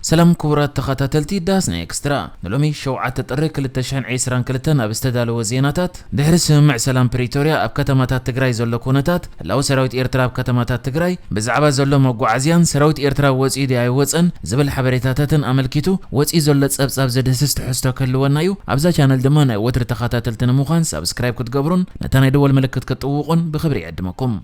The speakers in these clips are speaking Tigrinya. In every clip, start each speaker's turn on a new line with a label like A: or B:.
A: سلام كبرات تخاتلتي داسنا اكسترا نلومي شوعات تطرق للتشحن عيسران كلتن اب استدالو وزيناتات دحرس مع سلام بريتوريا اب كتماتات تግራይ ዘሎ ኩነታት ላው ሰራዊት ኤርትራ اب كتماتات تግራይ ብዛዕባ ዘሎ መጓዓዝያን ሰራዊት ኤርትራ ወፂ ዲ ኣይወፅን ዝብል ሓበሬታታትን ኣመልኪቱ ወፂ ዘሎ ጸብጻብ ዘደስስ ትሕዝቶ ከልወናዩ ኣብዛ ቻነል ድማ ናይ ወትሪ ተኸታተልትን ምዃን ሰብስክራይብ ክትገብሩን ነታ ናይ ደወል ምልክት ክትጥውቁን ብኽብሪ ይዕድመኩም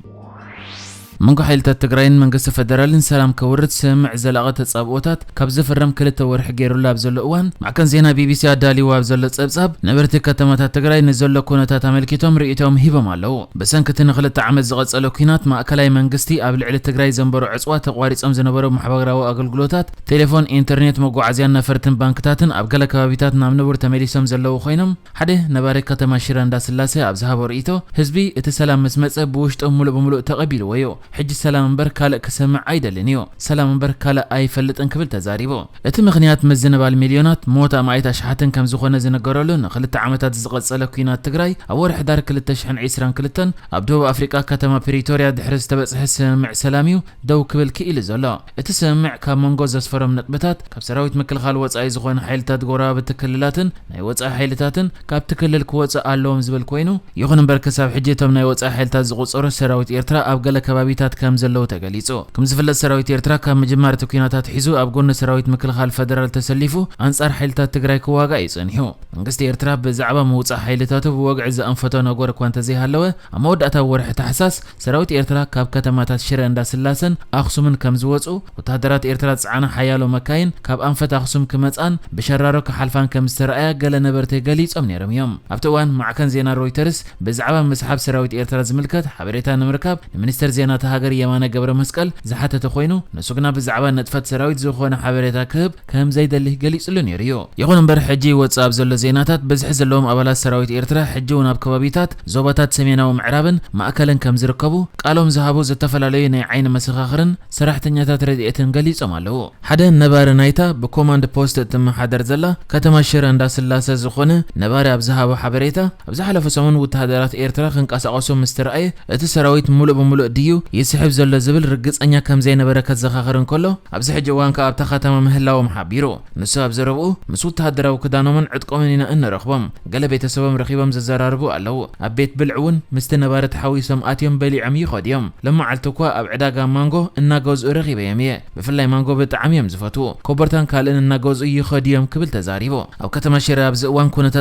A: منقو حيلتا تግራይን መንግስቲ ፌደራልን ሰላም ከውርድ ስምዕ ዘላቀተ ጸብኦታት ካብ ዝፈረም ክልተ ወርሕ ገይሩላ ብዘሎ እዋን ማዕከን ዜና ቢቢሲ ኣዳሊዋ ብዘሎ ጸብጻብ ነበርቲ ከተማታት ትግራይ ንዘሎ ኩነታት ኣመልኪቶም ርእይቶም ሂቦም ኣለው በሰንክቲ ንኽልተ ዓመት ዝቐጸለ ኩናት ማዕከላዊ መንግስቲ ኣብ ልዕሊ ትግራይ ዘንበሩ ዕጽዋት ተቋሪጾም ዝነበሩ ማሕበራዊ ኣገልግሎታት ቴሌፎን ኢንተርኔት መጓዓዝያን ነፈርትን ባንክታትን ኣብ ገለ ከባቢታት ናብ ንቡር ተመሊሶም ዘለው ኮይኖም ሓደ ነባሪ ከተማ ሽረ እንዳስላሴ ኣብ ዝሃቦ ርእይቶ ህዝቢ እቲ ሰላም መስመጸ ብውሽጦም ሙሉእ ብምሉእ ተቐቢልዎዮ حج سلام مبر كالا كسمع عيدلنيو سلام مبر كالا اي فلطن كبل تزاريبو ات مخنيات مزنبال مليونات موتا مايت اشحاتن كم زخونه زنغرلو نخلت عامتات زقصله كينات تግራይ اور حدار كلتش حن عيسران كلتن ابدو افريقيا كتما بريتوريا دحرز تبصح سمع سلاميو دو كبل كيل زلا ات سمع كمونغو زسفرم نطبتات كاب سراويت مكلخال وصاي زخونه حيلتات غورا بتكللاتن ناي وصا حيلتاتن كاب تكلل كوصا اللوم زبل كوينو يخون بركساب حجيتهم ناي وصا حيلتات زقصرو سراويت ኤርትራ ኣብ ገለ ከባቢታት كم زلو تغليصو كم زفلت سراويت ኤርትራ ካብ መጀመርታ ኩናታት ሒዙ ኣብ ጎን ሰራዊት ምክልኻል ፌደራል ተሰሊፉ አንጻር ሓይልታት ትግራይ ክዋጋ ይጽንሑ መንግስቲ ኤርትራ ብዛዕባ መውጻእ ሓይልታቱ ብወግዕ ዘንፈቶ ነገር ኳንተ ዘይሃለወ ኣመወዳእታ ወርሕ ተሐሳስ ሰራዊት ኤርትራ ካብ ከተማታት ሽረ እንዳስላሰን ኣኽሱምን ከም ዝወጹ ወታደራት ኤርትራ ጽዓና ሓያሎ መካይን ካብ አንፈት ኣኽሱም ክመጻን ብሸራሮ ከሓልፋን ከም ዝተረኣያ ገለ ነበርቲ ገሊጾም ነይሮም እዮም ኣብቲ እዋን ማዕከን ዜና ሮይተርስ ብዛዕባ መስሓብ ሰራዊት ኤርትራ ዝምልከት ሓበሬታ ንምርካብ ሚኒስተር ዜና هاجر يمانة قبر مسكال زحته تخوينو نسوقنا بزعبا نتفت سراويت زخونه حبريتا كهب كهم زيد اللي قليص لنيريو يخون امبر حجي واتساب زل زيناتات بزحز لهم ابالات سراويت ኤርትራ حجون اب كبابيتات زوباتات سميناو معرابن ማእከለን ከም ዝርከቡ ቃሎም ዝሃቡ ዝተፈላላዩ ናይ ዓይን መስኻኽርን ሰራሕተኛታት ረድኤትን ገሊጾም ኣለው ሓደ ነባሪ ናይታ ብኮማንድ ፖስት ተመሓደር ዘላ ከተማ ሽረ እንዳስላሰ ዝኾነ ነባሪ ኣብ ዝሃቡ ሓበሬታ ኣብ ዝሓለፈ ሰሙን ወታደራት ኤርትራ ክንቀሳቀሱ ምስትራይ እቲ ሰራዊት ሙሉእ ብምሉእ ድዩ يسحب زل زبل رجزنيا كم زين بركة زخاخرن كله أبز حجوان كأب تختم مهلا ومحبيرو نساب زربو مسوت هدرو كدانو من عدقومنا إن رخبم قلب يتسبم رخيبم ززراربو ألو أبيت بالعون مستنا بارت حويسم آتيم بلي عمي خديم لما علتكوا أبعداقا مانجو إننا جوز رخيب يمية بفلاي مانجو بتعميم زفتو كوبرتان قال إننا جوز يخديم قبل تزاريبو أو كتم شراب زوان كنت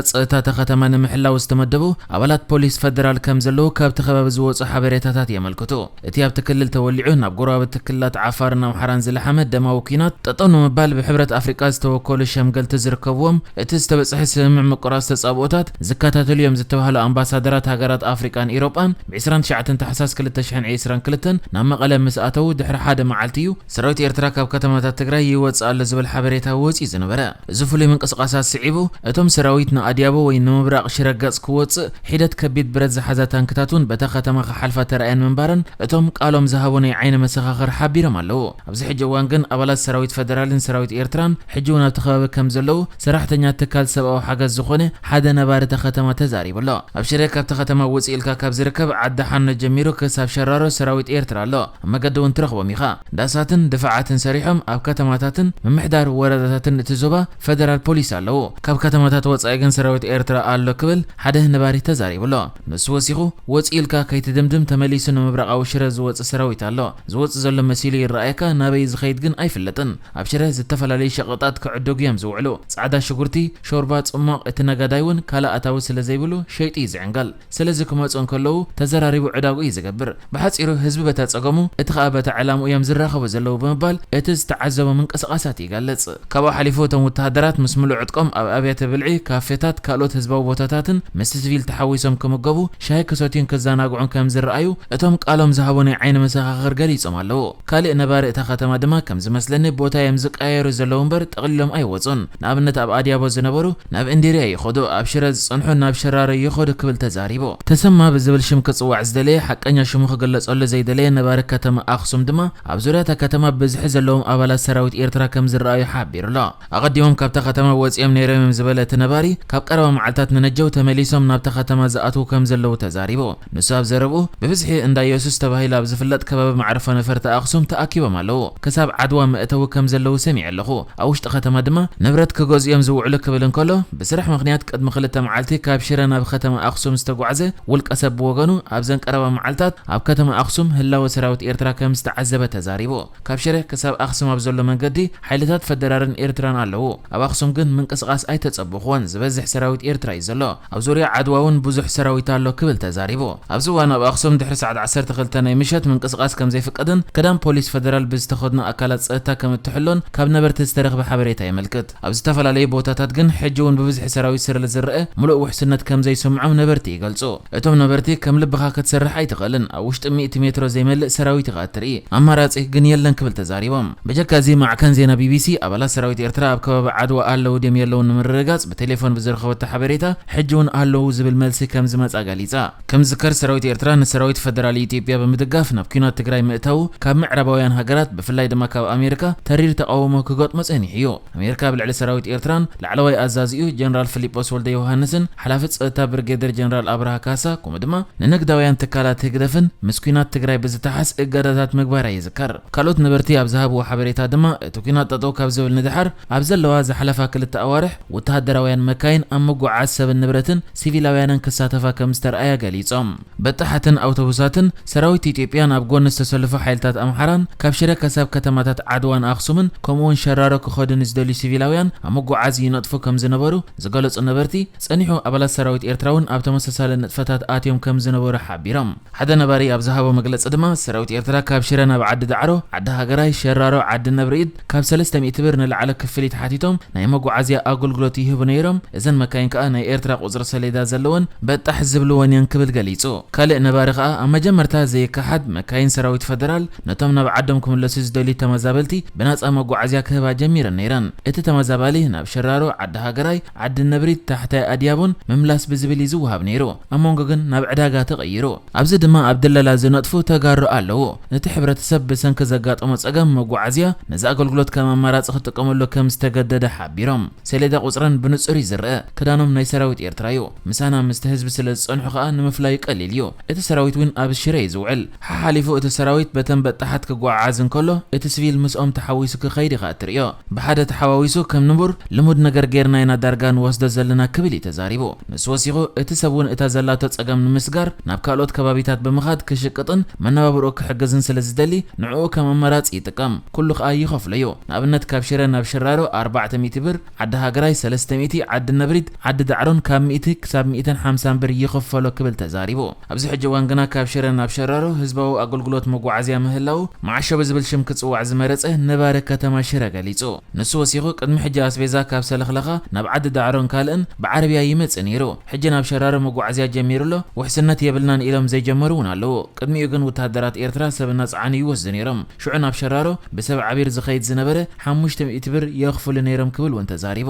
A: تختمان محلا واستمدبو أولاد بوليس فدرال كم زلو كاب تخبب زوج حبريتات يملكتو اتياب تكلل تولعون بقرابة تكلات عفارنا وحران زل حمد دما وكينات تطنو مبال بحبرة افريقاز توكل الشمقل تزركبوهم اتستبس حس مع مقراس تصابوتات زكاتات اليوم زتوهل امباسادرات هاجرات افريقان ايروبان بعسران شعتن تحساس كل تشحن عيسران كلتن نام قلم مساتو دحر حدا معلتيو سراويت ኤርትራ ካብ ከተማታት ትግራይ ይወጻል ዝብል ሓበሬታ ወጪ ዝነበረ ዝፍሉ መንቀሳቀሳት ስዒቡ እቶም ሰራዊት ንኣዲያቦ ወይ ንምብራቕ ሽረጋጽ ክወጽእ ሒደት ከቢድ ብረት ዝሓዘ ታንክታቱን በታ ከተማ ክሓልፋ ተራእየን መንባረን እቶም ቃሎም ዝሃቡን ዓይን መስኻኽር ሓቢሮም ኣለው ኣብዚ ሕጂ እዋን ግን ኣባላት ሰራዊት ፌደራልን ሰራዊት ኤርትራን ሕጂውን ኣብ ተኸባቢ ከም ዘለው ሰራሕተኛታት ትካል ሰብኣዊ ሓገዝ ዝኾነ ሓደ ነባሪ ከተማ ተዛሪቡሎ ኣብ ሽረ ካብቲ ከተማ ወፂእ ኢልካ ካብ ዝርከብ ዓዲ ሓነ ጀሚሩ ክሳብ ሸራሮ ሰራዊት ኤርትራ ኣሎ መገዲ እውን ትረኽቦም ኢኻ ዳሳትን ድፋዓትን ሰሪሖም ኣብ ከተማታትን ምምሕዳር ወረዳታትን እቲ ዞባ ፌደራል ፖሊስ ኣለው ካብ ከተማታት ወፃኢ ግን ሰራዊት ኤርትራ ኣሎ ክብል ሓደ ነባሪ ተዛሪቡሎ ንሱ ወሲኹ ወፂእ ኢልካ ከይትድምድም ተመሊሱ ንምብራቓዊ ሽረ ዝወጽ ሰራዊት ኣሎ ዝወጽ ዘሎ መሲሉ ይራኣየካ ናበይ ዝኸይድ ግን ኣይፍለጥን ኣብ ሽረ ዝተፈላላዩ ሸቐጣት ክዕድጉ እዮም ዝውዕሉ ጻዕዳ ሽጉርቲ ሾርባ ጽማቕ እቲ ነጋዳይውን ካልኣታዊ ስለ ዘይብሉ ሸይጢ ይዝዕንጋል ስለዚ ክመጹን ከለው ተዘራሪቡ ዕዳጉ ይዝገብር ብሓጺሩ ህዝቢ በታ ጸገሙ እቲ ኸኣ በታ ዕላምኡ እዮም ዝራኸቡ ዘለው ብምባል እቲ ዝተዓዘበ ምንቅስቓሳት ይገልጽ ካብኡ ሓሊፉ እቶም ወታደራት ምስ ምሉእ ዕጥቆም ኣብ ኣብያተ ብልዒ ካፌታት ካልኦት ህዝባዊ ቦታታትን ምስ ሲቪል ተሓዊሶም ክምገቡ ሻሂ ክሰትዩን ክዘናግዑን ከም ዝረኣዩ እቶም ቃሎም ዝሃቡን ዓይን መስኻኽር ገሊጾም ኣለው ካልእ ነባሪ እታ ከተማ ድማ ከም ዝመስለኒ ቦታ እዮም ዝቀያየሩ ዘለው እምበር ጠቕሊሎም ኣይወጹን ንኣብነት ኣብ ኣዲያቦ ዝነበሩ ናብ እንድርያ ይኸዱ ኣብ ሽረ ዝጸንሑ ናብ ሸራሮ ይኸዱ ክብል ተዛሪቡ ተሰማ ብዝብል ሽም ክጽዋዕ ዝደለየ ሓቀኛ ሽሙ ክገለጸሉ ዘይደለየ ነባሪ ከተማ ኣኽሱም ድማ ኣብ ዙርያ እታ ከተማ ብዝሒ ዘለዎም ኣባላት ሰራዊት ኤርትራ ከም ዝረኣዩ ሓቢሩሎ ኣቐዲሞም ካብታ ከተማ ወፂኦም ነይሮም ዝበለ እቲ ነባሪ ካብ ቀረባ መዓልታት ንነጀው ተመሊሶም ናብታ ከተማ ዝኣትዉ ከም ዘለው ተዛሪቡ ንሱ ኣብ ዘረብኡ ብብዝሒ እንዳ ኢየሱስ ተባሂላ ኣብ ዝፍለጥ ከባቢ ማዕረፋ ነፈርቲ ኣክሱም ተኣኪቦም ኣለዉ ክሳብ ዓድዋ መእተዊ ከም ዘለዉ ሰሚዕ ኣለኹ ኣብ ውሽጢ ከተማ ድማ ንብረት ክገዝኦም ዝውዕሉ ክብል እንከሎ ብስራሕ ምክንያት ቅድሚ 2 መዓልቲ ካብ ሽረ ናብ ከተማ ኣክሱም ዝተጓዓዘ ውልቀ ሰብ ብወገኑ ኣብ ዘን ቀረባ መዓልታት ኣብ ከተማ ኣክሱም ህላወ ሰራዊት ኤርትራ ከም ዝተዓዘበ ተዛሪቡ ካብ ሽረ ክሳብ ኣክሱም ኣብ ዘሎ መንገዲ ሓይልታት ፈደራልን ኤርትራን ኣለዉ ኣብ ኣክሱም ግን ምንቅስቃስ ኣይተጸብኹን ዝበዝሕ ሰራዊት ኤርትራ እዩ ዘሎ ኣብ ዙርያ ዓድዋ እውን ብዙሕ ሰራዊት ኣሎ ክብል ተዛሪቡ ኣብዚ እዋን ኣብ ኣክሱም ድሕሪ ሰዓት 12 ናይ ምሸት ምንቅስቃስ ከም ዘይፍቀድን ቀዳም ፖሊስ ፈደራል ብዝተኸድኑ ኣካላት ጸጥታ ከም እትሕሎን ካብ ነበርቲ ዝተረኽበ ሓበሬታ ይምልክት ኣብ ዝተፈላለዩ ቦታታት ግን ሕጂ እውን ብብዝሒ ሰራዊት ስለ ዝረአ ሙሉእ ውሕስነት ከም ዘይሰምዖም ነበርቲ ይገልጹ እቶም ነበርቲ ከም ልብኻ ክትሰርሕ ኣይትኽእልን ኣብ ውሽጢ 100 ሜትሮ ዘይመልእ ሰራዊት ኢኻ እትርኢ ኣማራጺ ግን የለን ክብል ተዛሪቦም በጀካዚ ማዕከን ዜና ቢቢሲ ኣባላት ሰራዊት ኤርትራ ኣብ ከባቢ ዓድዋ ኣለዉ ድም የለውን ንምርግጋጽ ብቴሌፎን ብዝረኸበቶ ሓበሬታ ሕጂ እውን ኣለዉ ዝብል መልሲ ከም ዝመጻ ገሊጻ ከም ዝከር ሰራዊት ኤርትራ ንሰራዊት ፈደራል ኢትዮጵያ በምድጋፍ ናብ ኩናት ትግራይ ምእታው ካብ ምዕራባውያን ሃገራት ብፍላይ ድማ ካብ ኣሜሪካ ተሪር ተቃውሞ ክገጥሞ ጸኒሑ እዩ ኣሜሪካ ብልዕሊ ሰራዊት ኤርትራን ላዕለዋይ ኣዛዚኡ ጀነራል ፊሊጶስ ወልደ ዮሃንስን ሓላፊ ጸጥታ ብርጌደር ጀነራል አብርሃ ካሳ ከምኡ ድማ ንንግዳውያን ትካላት ህግደፍን ምስ ኩናት ትግራይ ብዝተሓስ እገዳታት ምግባር ይዝከር ካልኦት ነበርቲ ኣብ ዝሃብዎ ሓበሬታ ድማ እቲ ኩናት ጠጠው ካብ ዝብል ንድሓር ኣብ ዘለዋ ዝሓለፋ 2 ኣዋርሕ ወተሃደራውያን መካይን ኣብ ምጉዓዝ ሰብን ንብረትን ሲቪላውያንን ክሳተፋ ከም ዝተረኣያ ገሊጾም በጣሓትን ኣውቶቡሳትን ሰራዊት ኢትዮጵያን ኣብ ጎን ዝተሰለፉ ሓይልታት ኣምሓራን ካብ ሽረ ከሳብ ከተማታት ዓድዋን ኣክሱምን ከምኡውን ሸራሮ ክኸዱን ዝደልዩ ሲቪላውያን ኣብ ምጉዓዝ ይነጥፉ ከም ዝነበሩ ዝገለጹ ነበርቲ ጸኒሑ ኣባላት ሰራዊት ኤርትራውን ኣብ ተመሳሳሊ ንጥፈታት ኣትዮም ከም ዝነበሩ ሓቢሮም ሓደ ነባሪ ኣብ ዝሃቦ መግለጺ ድማ ሰራዊት ኤርትራ ካብ ሽረ ናብ ዓዲ ዳዕሮ ዓዲ ሃገራይ ሸራሮ ዓዲ ነብሪኢድ ካብ 300 ብር ንላዕለ ክፍሊት ሓቲቶም ናይ መጓዓዝያ ኣገልግሎት ይህቡ ነይሮም እዘን መካይን ከዓ ናይ ኤርትራ ቁጽሪ ሰሌዳ ዘለወን በጣሕ ዝብልወን እየን ክብል ገሊጹ ካልእ ነባሪ ከዓ ኣብ መጀመርታ ዘይከሓድ መካይን ሰራዊት ፈደራል ነቶም ናብ ዓዶም ክምለሱ ዝደልዩ ተመዛበልቲ ብናጻ መጓዓዝያ ክህባ ጀሚረን ነይረን እቲ ተመዛባሊ ናብ ሸራሮ ዓዲ ሃገራይ ዓዲ ነብሪኢድ ታሕታይ ኣድያቦን ምምላስ ብዝብል ይዝውሃብ ነይሩ ኣብ መንጎ ግን ናብ ዕዳጋ ተቐይሩ ኣብዚ ድማ ኣብ ድለላ ዝነጥፉ ተጋሩ ኣለዉ ነቲ ሕብረተሰብ ብሰንኪ ዘጋጠሞ ጸገም መጓዓዝያ ነዚ ኣገልግሎት ከም ኣማራጺ ክጥቀመሉ ከም ዝተገደደ ሓቢሮም ሰሌዳ ቁጽረን ብንጹር ይዝርአ ክዳኖም ናይ ሰራዊት ኤርትራ እዩ ምሳና ምስቲ ህዝቢ ስለ ዝጸንሑ ከዓ ንምፍላይ ቀሊል እዩ እቲ ሰራዊት እውን ኣብ ሽረ ይዝውዕል ሓሊፉ እቲ ሰራዊት በተን በጣሓት ክጓዓዝ እንከሎ እቲ ሲቪል ምስኦም ተሓዊሱ ክኸይድ ይኻ እትርእዮ ብሓደ ተሓዋዊሱ ከም ንቡር ልሙድ ነገር ጌርና ኢና ዳርጋ ንወስዶ ዘለና ክብል ተዛሪቡ ንሱ ወሲኹ እቲ ሰብ እውን እታ ዘላቶ ጸገም ንምስጋር ናብ ካልኦት ከባቢታት ብምኻድ ክሽቅጥን መነባብሮ ክሕግዝን ስለ ዝደሊ ንዕኡ ከም ኣማራጺ ይጥቀም ኩሉ ከዓ ይኸፍሎ እዩ ንኣብነት ካብ ሽረ ናብ ሸራሮ 400 ብር ዓዲ ሃገራይ 300 ዓዲ ነብሪድ ዓዲ ዳዕሮን ካብ 100 ክሳብ 150 ብር ይኸፈሎ ክብል ተዛሪቡ ኣብዚ ሕጂ እዋን ግና ካብ ሽረ ናብ ሸራሮ ህዝባዊ ኣገልግሎት መጓዓዝያ ምህላው ማዕሾ ብዝብል ሽም ክጽዋዕ ዝመረጸ ነባሪ ከተማ ሽረ ገሊጹ ንሱ ወሲኹ ቅድሚ ሕጂ ኣስቤዛ ካብ ሰለኽለኻ ናብ ዓዲ ዳዕሮን ካልእን ብዓረብያ ይመጽእ ነይሩ ሕጂ ናብ ሸራሮ መጓዓዝያ ጀሚሩሎ ውሕስነት የብልናን ኢሎም ዘይጀመሩ እውን ኣለዉ ቅድሚኡ ግን ወተሃደራት ኤርትራ ሰብና ጻዕኒ ይወስዱ ነይሮም ሽዑ ናብ ሸራሮ ብሰብ ዓቢር ዝኸይድ ዝነበረ 500 ብር የኽፍሉ ነይሮም ክብል እውን ተዛሪቡ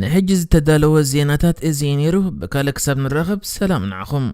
A: ንሕጂ ዝተዳለወ ዜናታት እዚ ነይሩ ብካልእ ክሳብ ንራኸብ ሰላም ንዓኹም